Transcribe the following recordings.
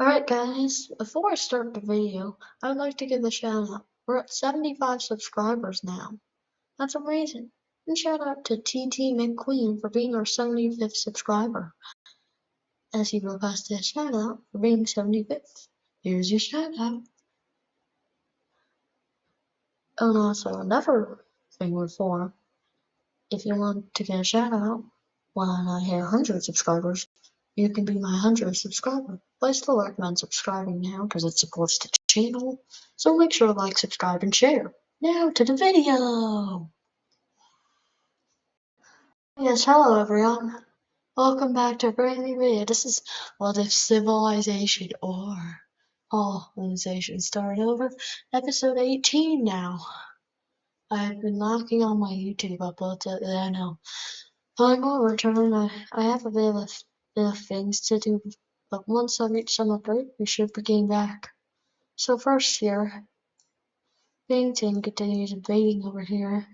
Alright guys, before I start the video, I would like to give a shout out. We're at 75 subscribers now. That's amazing. And shout out to TT McQueen for being our 75th subscriber. As he requested a shout out for being 75th. Here's your shout out. And also another thing before, if you want to get a shout out when I hit 100 subscribers, you can be my 100th subscriber. But I still recommend subscribing now because it supports the channel. So make sure to like, subscribe, and share. Now to the video! Yes, hello everyone. Welcome back to a brand new video. This is What If Civilization or Colonization started over. Episode 18 now. I've been locking on my YouTube uploads, I know. I'm going to return. I have a bit of things to do, but once I reach summer break, we should be getting back. So first here, Bington continues invading over here,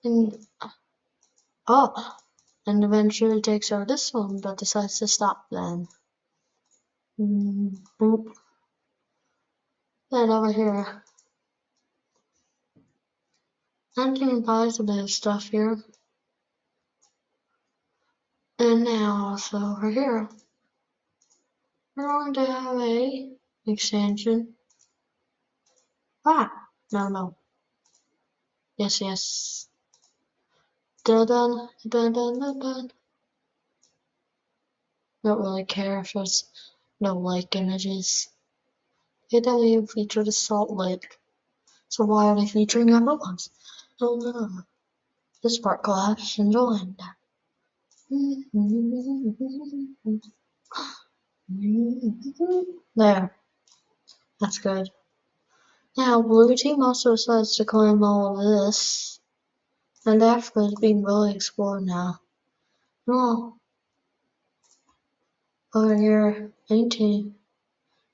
and and eventually takes over this one, but decides to stop then. Boop. Then over here, Hunting buys a bit of stuff here. And now also over here, we're going to have a extension. No. Yes. Dun. Don't really care if there's no like images. They don't even feature the Salt Lake. So why are they featuring other ones? Oh no. This part collapsed and joined. There. That's good. Now, blue team also decides to claim all of this. And Africa is being really explored now. Well, over here, 18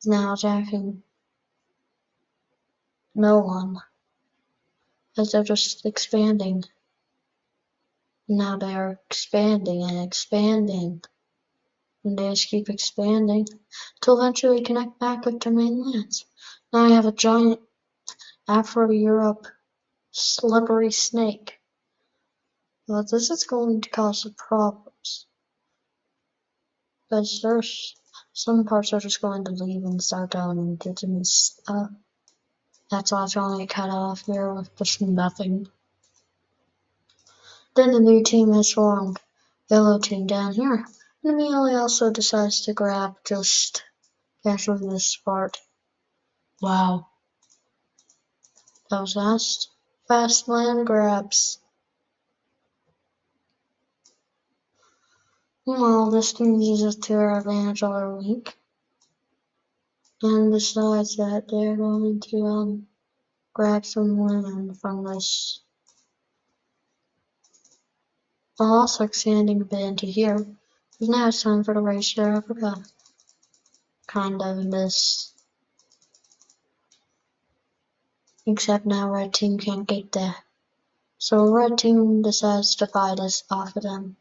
is now attacking no one. As they're just expanding. Now they are expanding and expanding. And they just keep expanding till eventually connect back up to mainlands. Now I have a giant Afro-Europe slippery snake. But this is going to cause some problems. Because there's some parts are just going to leave and start down and get to me stuff. That's why it's going to get cut off here with just nothing. Then the new team is formed. Yellow team down here. And immediately also decides to grab just casually this part. Wow. That was fast. Fast land grabs. Meanwhile, this team uses to their advantage all their week. And decides that they're going to grab some land from this. While also expanding a bit into here. Because now it's time for the race to Africa. Kind of in this. Except now red team can't get there. So red team decides to fight us off of them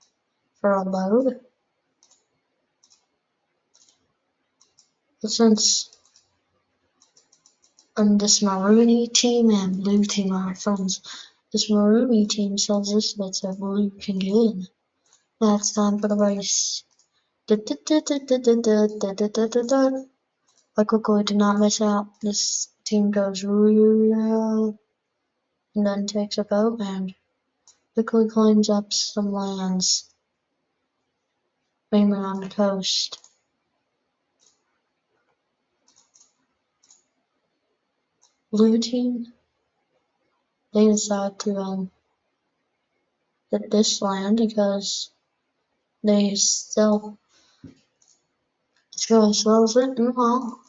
for a load. But since this Maroony team and blue team are friends, this Maroony team sells this bit so blue can get in. Now it's time for the race. I quickly did not miss out. This team goes real and then takes a boat and quickly claims up some lands, mainly on the coast. Blue team, they decide to get this land because they still sells it, and well,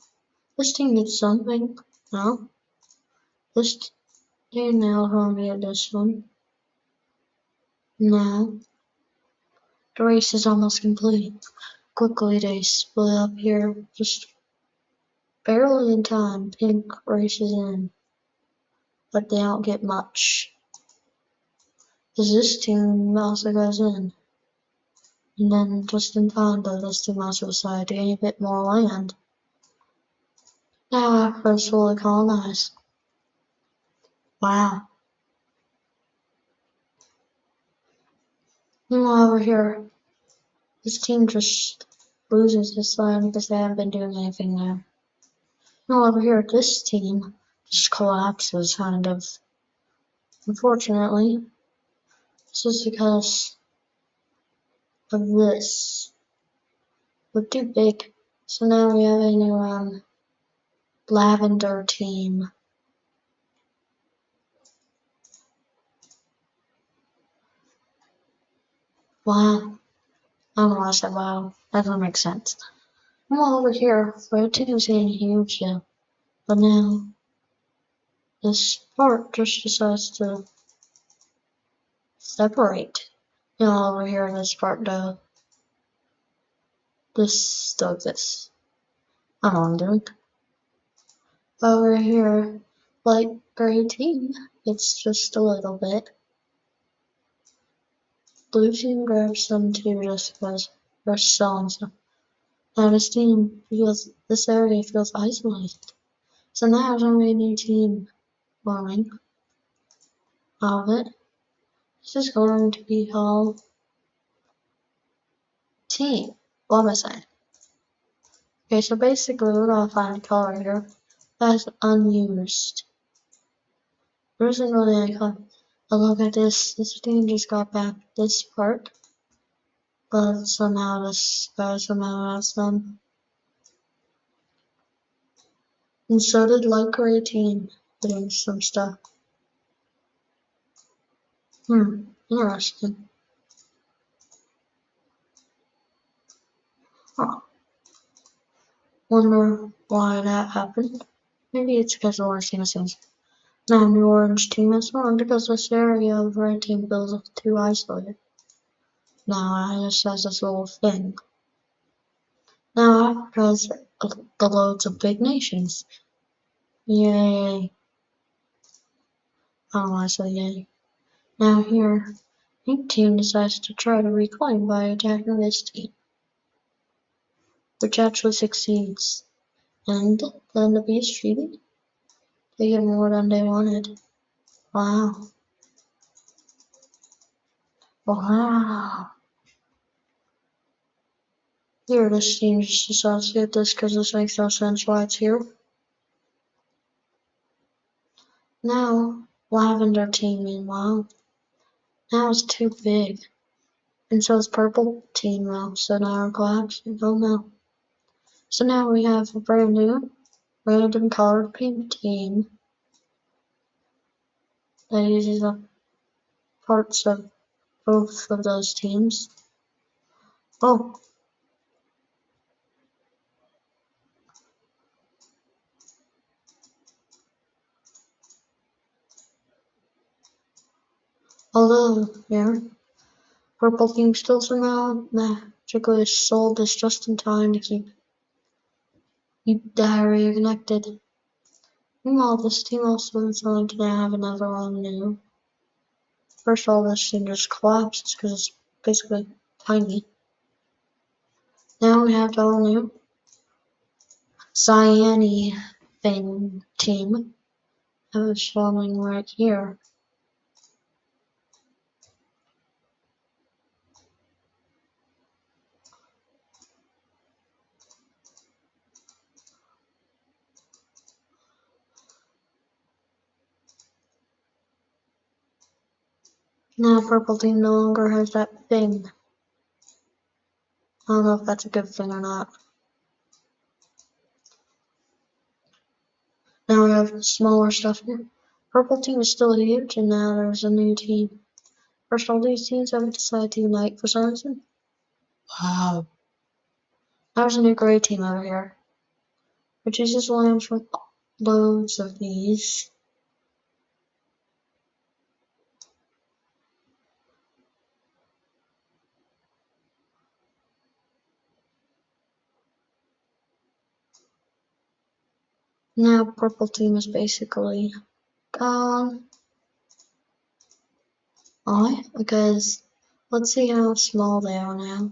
this team gets something. No, this team now gonna get this one. Now the race is almost complete. Quickly they split up here, just barely in time. Pink races in, but they don't get much. Cause this team also goes in. And then just in time though, this team also decided to gain a bit more land. Now Africa's fully colonized. Wow. Meanwhile, over here, this team just loses this land because they haven't been doing anything there. Now over here, this team just collapses, kind of. Unfortunately, this is because of this. We're too big. So now we have a new lavender team. Wow. I don't know why I said wow. That doesn't make sense. Well, over here, red team's getting huge, yeah. But now, this part just decides to separate. You know, over here, this part does this. I don't know what I'm doing. Over here, like gray team, it's just a little bit. Blue team grabs them too just because they're selling stuff. Now this area feels isolated. So now there's only a new team forming of it. This is going to be called team. What am I saying? Okay, so basically we're gonna find a color here that's unused. There isn't really any color. But look at this. This team just got back this part. But somehow this guy somehow has them. And so did light gray team doing some stuff. Interesting. Huh. Wonder why that happened. Maybe it's because the orange team is things. Now the orange team is wrong because this area of red team feels too isolated. Now it just has this little thing. Now Africa has the loads of big nations. Yay. I don't want to say yay. Now here, pink team decides to try to reclaim by attacking this team, which actually succeeds. And then the peace treaty, they get more than they wanted. Wow. Wow. Here, this team just decides to get this because this makes no sense why it's here. Now, lavender team, meanwhile, now it's too big. And so is purple team now, so now we're collapsing. Oh no. So now we have a brand new, random colored pink team that uses up parts of both of those teams. Oh. Although, yeah, purple team still somehow magically sold this just in time to keep the area connected. Meanwhile, this team also is going to now have another one new. First of all, this team just collapses because it's basically tiny. Now we have the all new cyane thing team that was forming right here. Now purple team no longer has that thing. I don't know if that's a good thing or not. Now we have smaller stuff here. Purple team is still huge, and now there's a new team. First, all these teams have decided to unite for some reason. Wow. There's a new gray team over here, which uses land from loads of these. Now purple team is basically gone. Why? Because let's see how small they are now.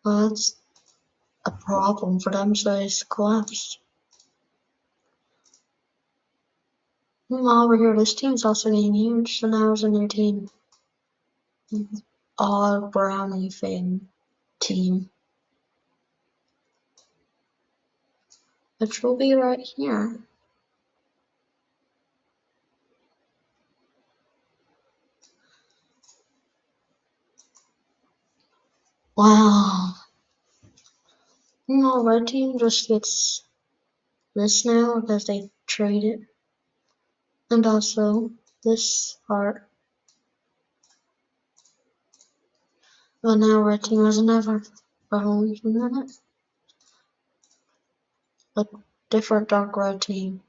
Let's a problem for them, so it's collapsed. Meanwhile, over here, this team's also getting huge, so now there's a new team. All brownie fan team. Which will be right here. Wow. No, red team just gets this now because they trade it. And also this part. But now red team has another only a minute. A different dark red team.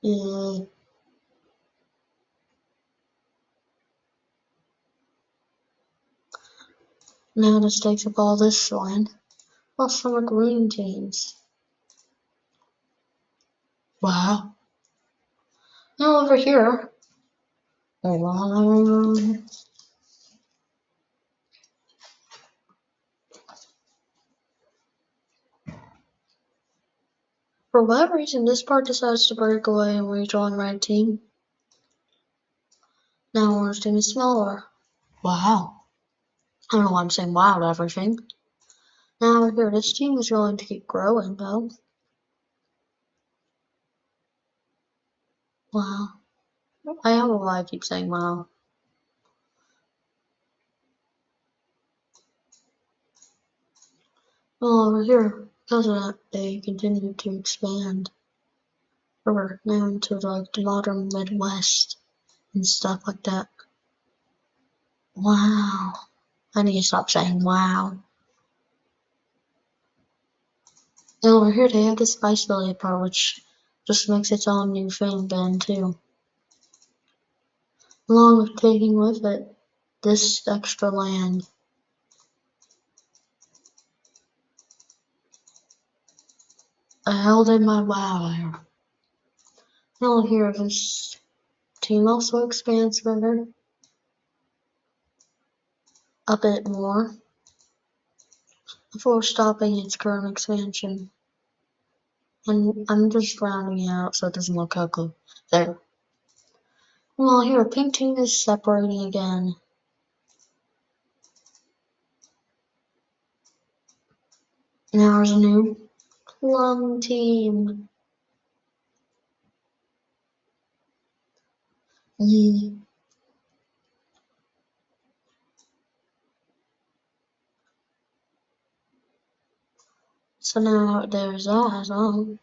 Yeah. Now this takes up all this land. Plus some green teams. Wow. Now over here. For whatever reason, this part decides to break away and rejoin red team. Now orange team is smaller. Wow. I don't know why I'm saying wow to everything. Now here, this team is going to keep growing though. Wow. I don't know why I keep saying wow. Well, over here, because of that, they continue to expand over now into like the modern Midwest and stuff like that. Wow. I need to stop saying wow. And over here they have this isolated part which just makes its own new fan band too. Along with taking with it this extra land. I held in my wow there. Now here this team also expands further. A bit more. Before stopping its current expansion. And I'm just rounding it out so it doesn't look ugly. There. Well, here, pink team is separating again. Now there's a new plum team. Yeah. So now there's that.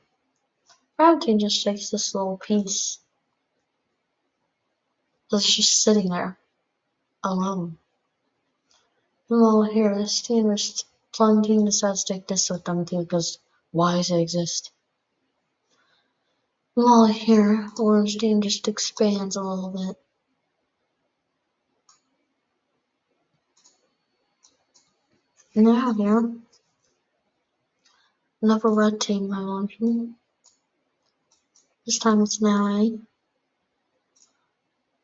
Brown team just takes this little piece. It's just sitting there. Alone. Well, here, this team is plum team decides to take this with them too, because why does it exist? Well, here, orange team just expands a little bit. Now here, another red team I mentioned. This time it's now A.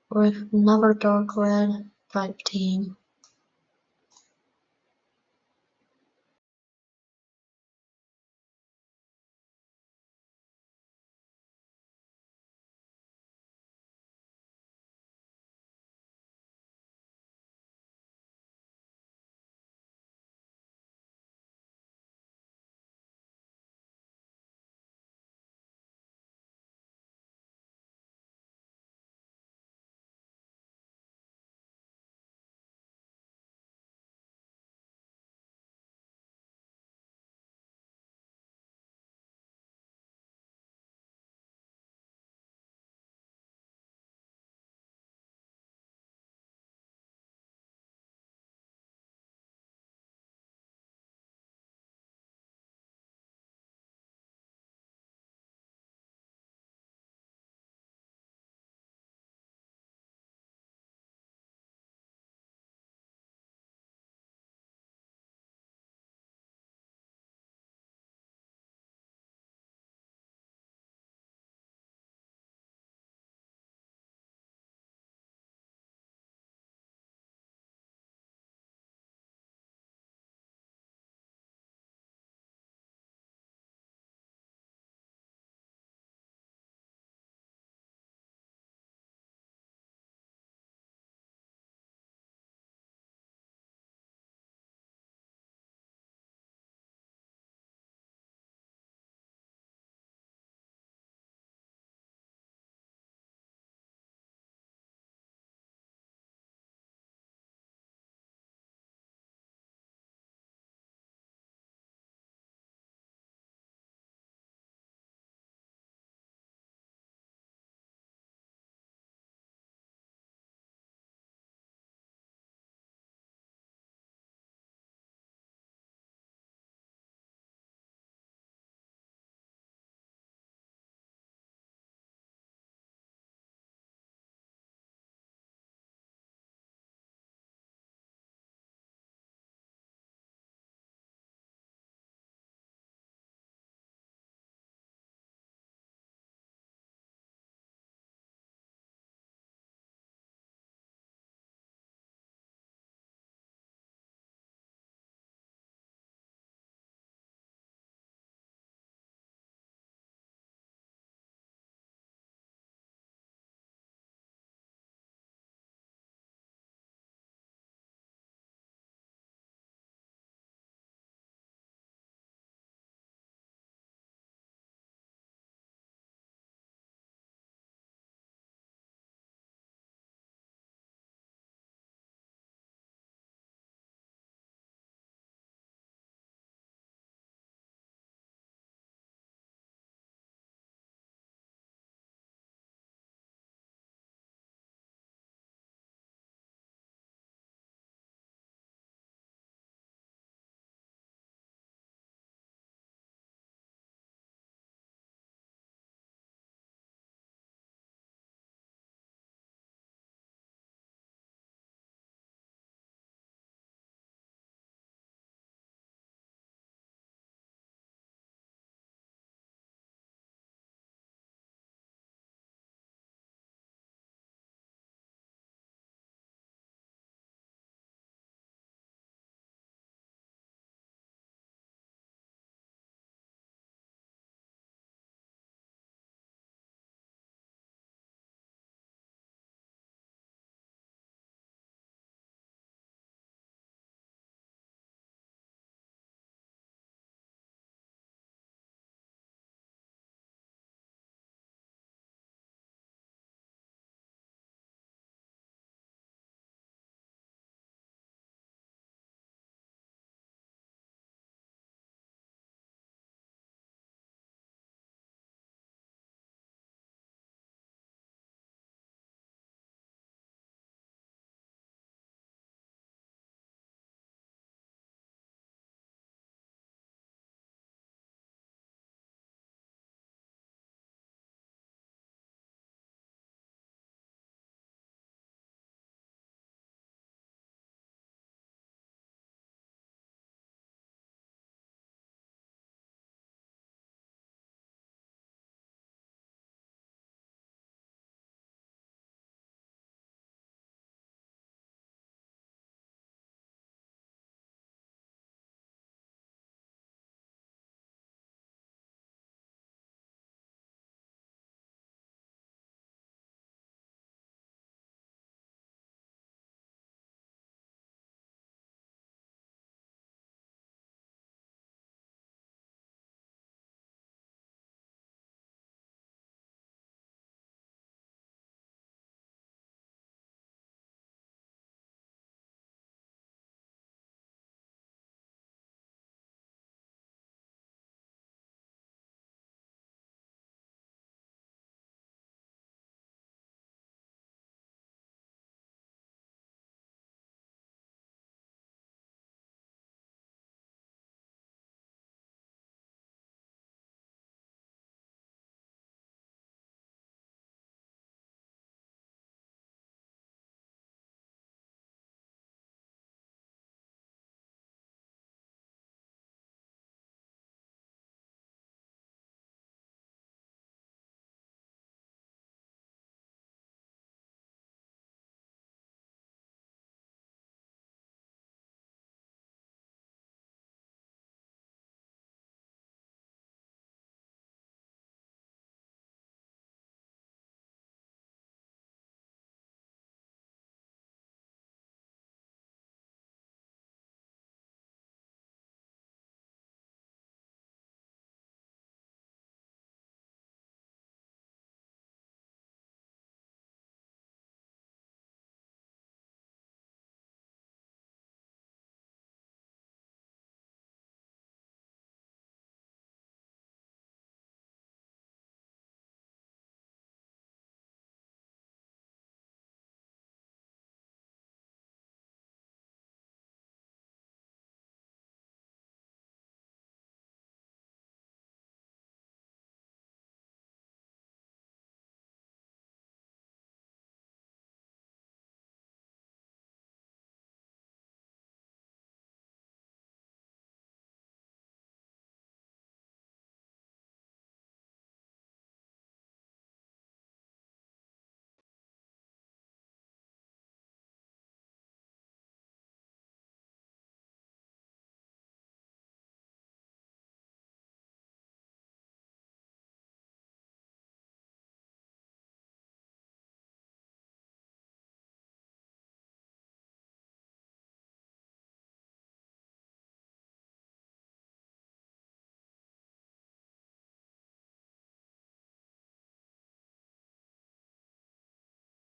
With another dark red type team.